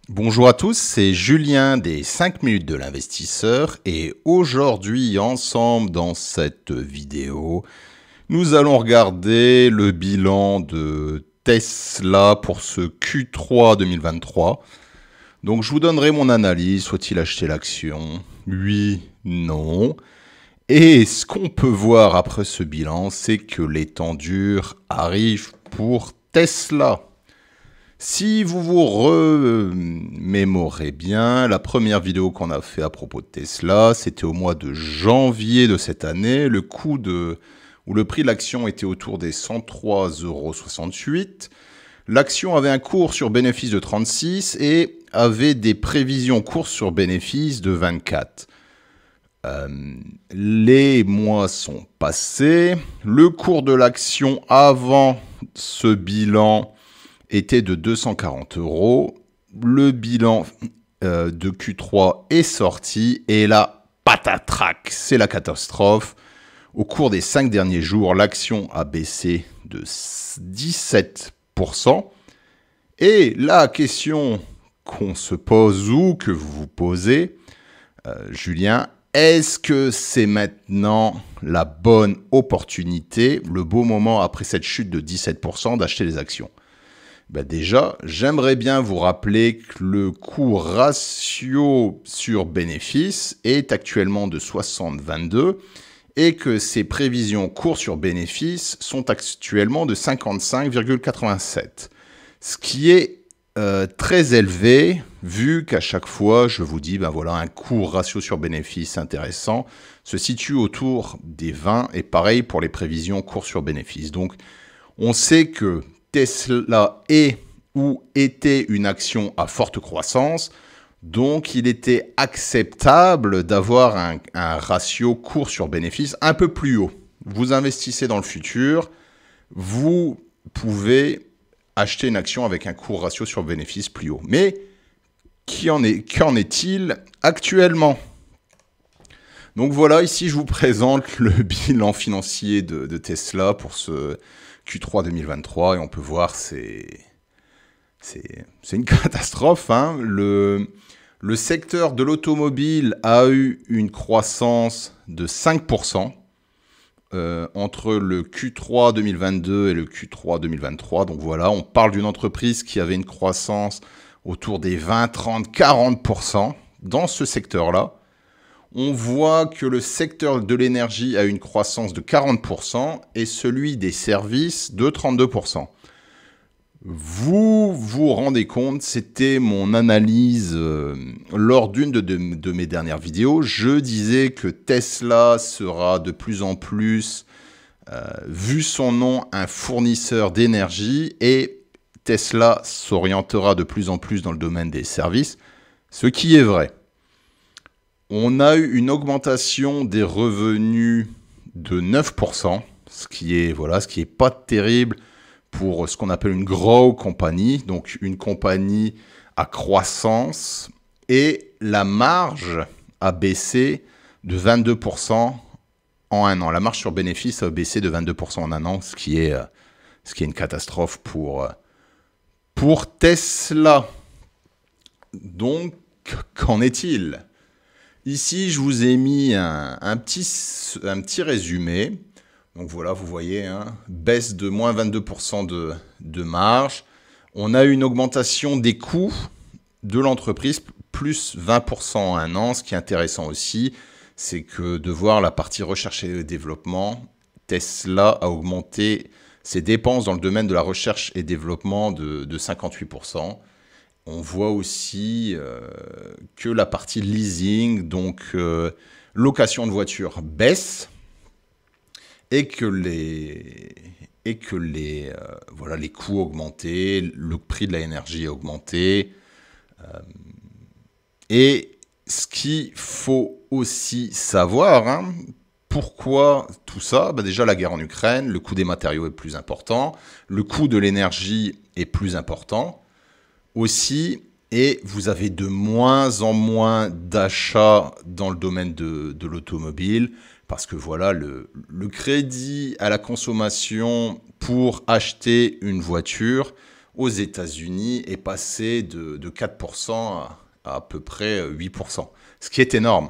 Bonjour à tous, c'est Julien des 5 minutes de l'investisseur et aujourd'hui ensemble dans cette vidéo, nous allons regarder le bilan de Tesla pour ce Q3 2023. Donc je vous donnerai mon analyse, faut-il acheter l'action? Oui, non. Et ce qu'on peut voir après ce bilan, c'est que les temps durs arrivent pour Tesla. Si vous vous remémorez bien, la première vidéo qu'on a fait à propos de Tesla, c'était au mois de janvier de cette année, où le prix de l'action était autour des 103,68 €. L'action avait un cours sur bénéfice de 36 et avait des prévisions cours sur bénéfice de 24. Les mois sont passés. Le cours de l'action avant ce bilan était de 240 €. Le bilan de Q3 est sorti et là, patatrac, c'est la catastrophe. Au cours des 5 derniers jours, l'action a baissé de 17%. Et la question qu'on se pose ou que vous vous posez, Julien, est-ce que c'est maintenant la bonne opportunité, le beau moment après cette chute de 17% d'acheter les actions? Déjà, j'aimerais bien vous rappeler que le coût ratio sur bénéfice est actuellement de 60,22 et que ses prévisions cours sur bénéfice sont actuellement de 55,87. Ce qui est très élevé, vu qu'à chaque fois, je vous dis, voilà, un coût ratio sur bénéfice intéressant se situe autour des 20 et pareil pour les prévisions cours sur bénéfice. Donc, on sait que Tesla est ou était une action à forte croissance, donc il était acceptable d'avoir un ratio cours sur bénéfice un peu plus haut. Vous investissez dans le futur, vous pouvez acheter une action avec un cours ratio sur bénéfice plus haut. Mais qu'en est-il actuellement? Donc voilà, ici je vous présente le bilan financier de Tesla pour ce Q3 2023 et on peut voir c'est une catastrophe. Hein. Le secteur de l'automobile a eu une croissance de 5% entre le Q3 2022 et le Q3 2023. Donc voilà, on parle d'une entreprise qui avait une croissance autour des 20, 30, 40% dans ce secteur-là. On voit que le secteur de l'énergie a une croissance de 40% et celui des services de 32%. Vous vous rendez compte, c'était mon analyse lors d'une de mes dernières vidéos. Je disais que Tesla sera de plus en plus, vu son nom, un fournisseur d'énergie et Tesla s'orientera de plus en plus dans le domaine des services, ce qui est vrai. On a eu une augmentation des revenus de 9%, ce qui est pas terrible pour ce qu'on appelle une grow company, donc une compagnie à croissance, et la marge a baissé de 22% en un an. La marge sur bénéfice a baissé de 22% en un an, ce qui est une catastrophe pour Tesla. Donc, qu'en est-il? Ici, je vous ai mis un petit résumé. Donc voilà, vous voyez, baisse de moins 22% de marge. On a eu une augmentation des coûts de l'entreprise, plus 20% en un an. Ce qui est intéressant aussi, c'est que de voir la partie recherche et développement, Tesla a augmenté ses dépenses dans le domaine de la recherche et développement de 58%. On voit aussi que la partie leasing, donc location de voitures, baisse et que les coûts ont augmenté, le prix de l'énergie a augmenté. Et ce qu'il faut aussi savoir, pourquoi tout ça? Déjà, la guerre en Ukraine, le coût des matériaux est plus important, le coût de l'énergie est plus important aussi, et vous avez de moins en moins d'achats dans le domaine de l'automobile, parce que voilà, le crédit à la consommation pour acheter une voiture, aux États-Unis est passé de 4% à peu près 8%, ce qui est énorme.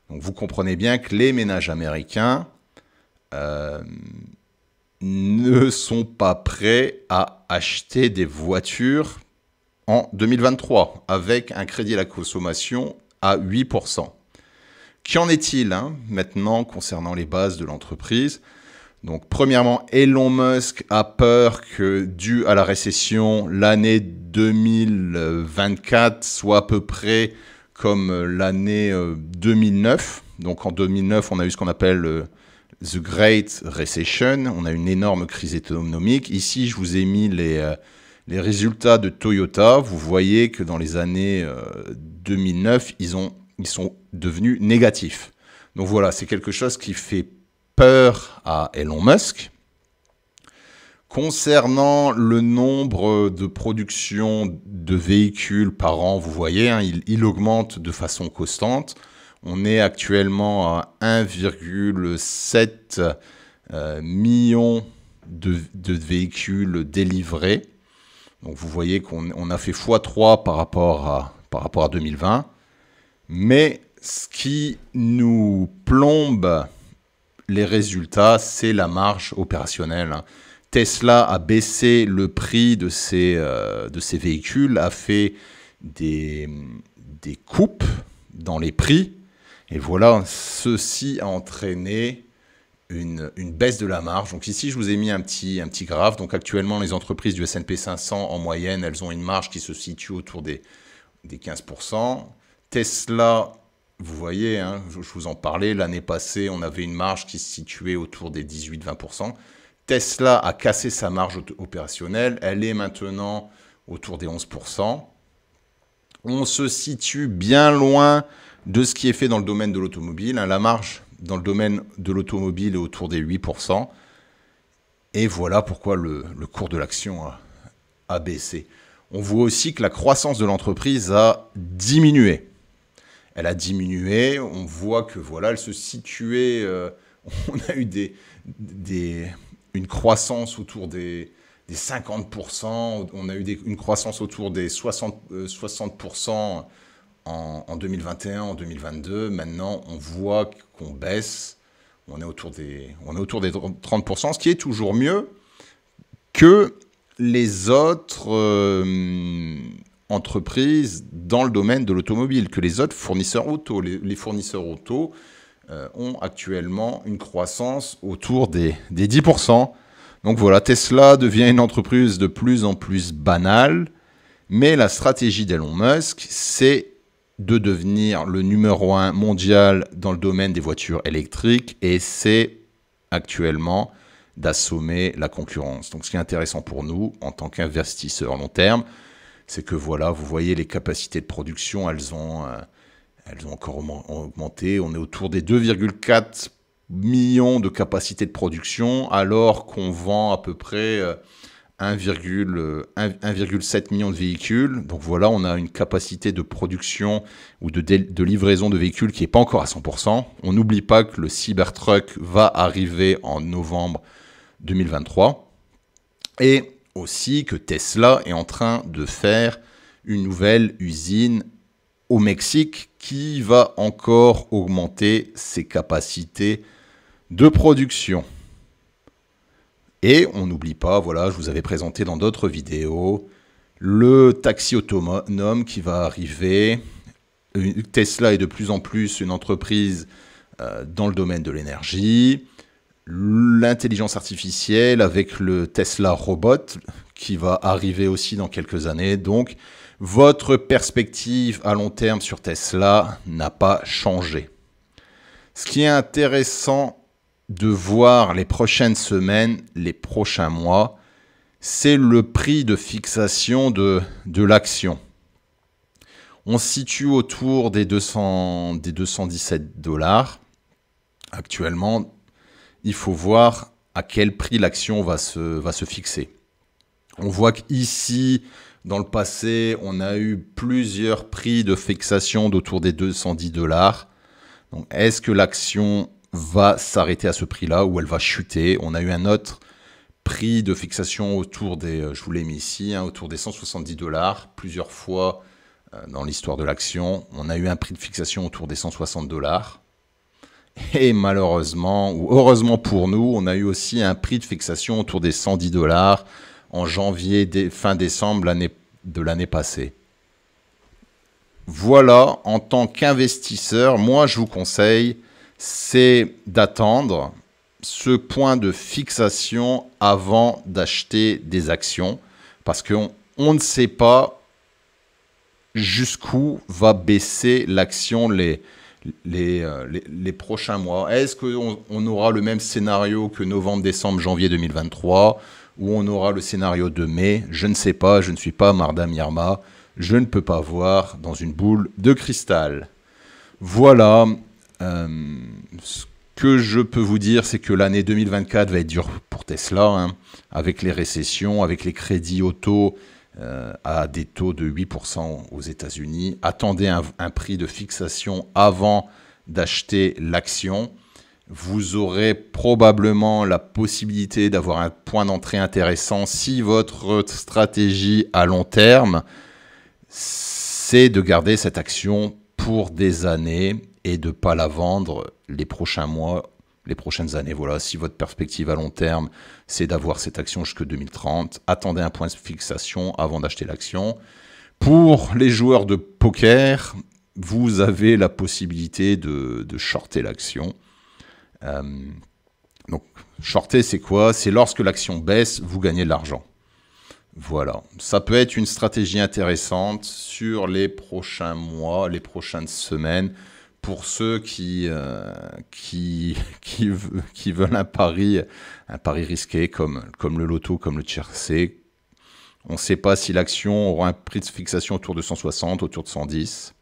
Donc vous comprenez bien que les ménages américains ne sont pas prêts à acheter des voitures en 2023 avec un crédit à la consommation à 8%. Qu'en est-il maintenant concernant les bases de l'entreprise ? Donc premièrement, Elon Musk a peur que, dû à la récession, l'année 2024 soit à peu près comme l'année 2009. Donc en 2009, on a eu ce qu'on appelle The Great Recession. On a une énorme crise économique. Ici, je vous ai mis les résultats de Toyota. Vous voyez que dans les années 2009, ils sont devenus négatifs. Donc voilà, c'est quelque chose qui fait peur à Elon Musk. Concernant le nombre de production de véhicules par an, vous voyez, il augmente de façon constante. On est actuellement à 1,7 million de véhicules délivrés. Donc vous voyez qu'on a fait x3 par rapport à 2020. Mais ce qui nous plombe les résultats, c'est la marge opérationnelle. Tesla a baissé le prix de ses véhicules, a fait des coupes dans les prix. Et voilà, ceci a entraîné une baisse de la marge. Donc ici, je vous ai mis un petit graphe. Donc actuellement, les entreprises du S&P 500, en moyenne, elles ont une marge qui se situe autour des 15%. Tesla, vous voyez, je vous en parlais, l'année passée, on avait une marge qui se situait autour des 18-20%. Tesla a cassé sa marge opérationnelle. Elle est maintenant autour des 11%. On se situe bien loin de ce qui est fait dans le domaine de l'automobile. La marge dans le domaine de l'automobile est autour des 8%. Et voilà pourquoi le cours de l'action a baissé. On voit aussi que la croissance de l'entreprise a diminué. Elle a diminué. On voit que voilà, elle se situait. On a eu une croissance autour des 50%. On a eu une croissance autour des 60% en 2021, en 2022. Maintenant, on voit qu'on baisse. On est autour des 30%, ce qui est toujours mieux que les autres entreprises dans le domaine de l'automobile, que les autres fournisseurs auto. Les fournisseurs auto ont actuellement une croissance autour des 10%. Donc voilà, Tesla devient une entreprise de plus en plus banale, mais la stratégie d'Elon Musk, c'est de devenir le numéro 1 mondial dans le domaine des voitures électriques, et c'est actuellement d'assommer la concurrence. Donc ce qui est intéressant pour nous, en tant qu'investisseurs long terme, c'est que voilà, vous voyez les capacités de production, elles ont encore augmenté. On est autour des 2,4 millions de capacités de production, alors qu'on vend à peu près 1,7 million de véhicules. Donc voilà, on a une capacité de production ou de livraison de véhicules qui n'est pas encore à 100%. On n'oublie pas que le Cybertruck va arriver en novembre 2023. Et aussi que Tesla est en train de faire une nouvelle usine au Mexique qui va encore augmenter ses capacités de production. Et on n'oublie pas, voilà, je vous avais présenté dans d'autres vidéos, le taxi autonome qui va arriver. Tesla est de plus en plus une entreprise dans le domaine de l'énergie. L'intelligence artificielle avec le Tesla Robot qui va arriver aussi dans quelques années. Donc, votre perspective à long terme sur Tesla n'a pas changé. Ce qui est intéressant de voir les prochaines semaines, les prochains mois, c'est le prix de fixation de l'action. On se situe autour des 217 $. Actuellement, il faut voir à quel prix l'action va se fixer. On voit qu'ici, dans le passé, on a eu plusieurs prix de fixation d'autour des 210 $. Donc, est-ce que l'action va s'arrêter à ce prix-là ou elle va chuter? On a eu un autre prix de fixation autour des, je vous l'ai mis ici, hein, autour des 170 $. Plusieurs fois dans l'histoire de l'action, on a eu un prix de fixation autour des 160 $. Et malheureusement, ou heureusement pour nous, on a eu aussi un prix de fixation autour des 110 $ en janvier, fin décembre de l'année passée. Voilà, en tant qu'investisseur, moi je vous conseille, c'est d'attendre ce point de fixation avant d'acheter des actions, parce qu'on ne sait pas jusqu'où va baisser l'action les prochains mois. Est-ce qu'on aura le même scénario que novembre, décembre, janvier 2023, ou on aura le scénario de mai? Je ne sais pas, je ne suis pas Mardam Yarma, je ne peux pas voir dans une boule de cristal. Voilà, ce que je peux vous dire, c'est que l'année 2024 va être dure pour Tesla, hein, avec les récessions, avec les crédits auto à des taux de 8% aux États-Unis. Attendez un prix de fixation avant d'acheter l'action. Vous aurez probablement la possibilité d'avoir un point d'entrée intéressant si votre stratégie à long terme, c'est de garder cette action pour des années et de ne pas la vendre les prochains mois, les prochaines années. Voilà, si votre perspective à long terme, c'est d'avoir cette action jusqu'en 2030, attendez un point de fixation avant d'acheter l'action. Pour les joueurs de poker, vous avez la possibilité de shorter l'action. Donc, shorter, c'est quoi? C'est lorsque l'action baisse, vous gagnez de l'argent. Voilà, ça peut être une stratégie intéressante sur les prochains mois, les prochaines semaines, pour ceux qui veulent un pari risqué comme le loto, comme le tiercé. On ne sait pas si l'action aura un prix de fixation autour de 160, autour de 110.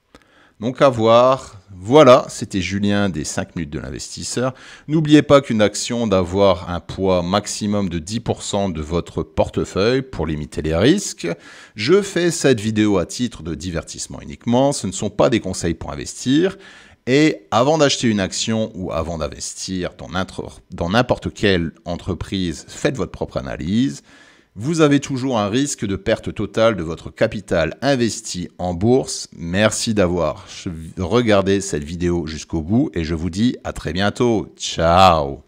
Donc à voir. Voilà, c'était Julien des 5 minutes de l'investisseur. N'oubliez pas qu'une action doit avoir un poids maximum de 10% de votre portefeuille pour limiter les risques. Je fais cette vidéo à titre de divertissement uniquement. Ce ne sont pas des conseils pour investir. Et avant d'acheter une action ou avant d'investir dans n'importe quelle entreprise, faites votre propre analyse. Vous avez toujours un risque de perte totale de votre capital investi en bourse. Merci d'avoir regardé cette vidéo jusqu'au bout et je vous dis à très bientôt. Ciao!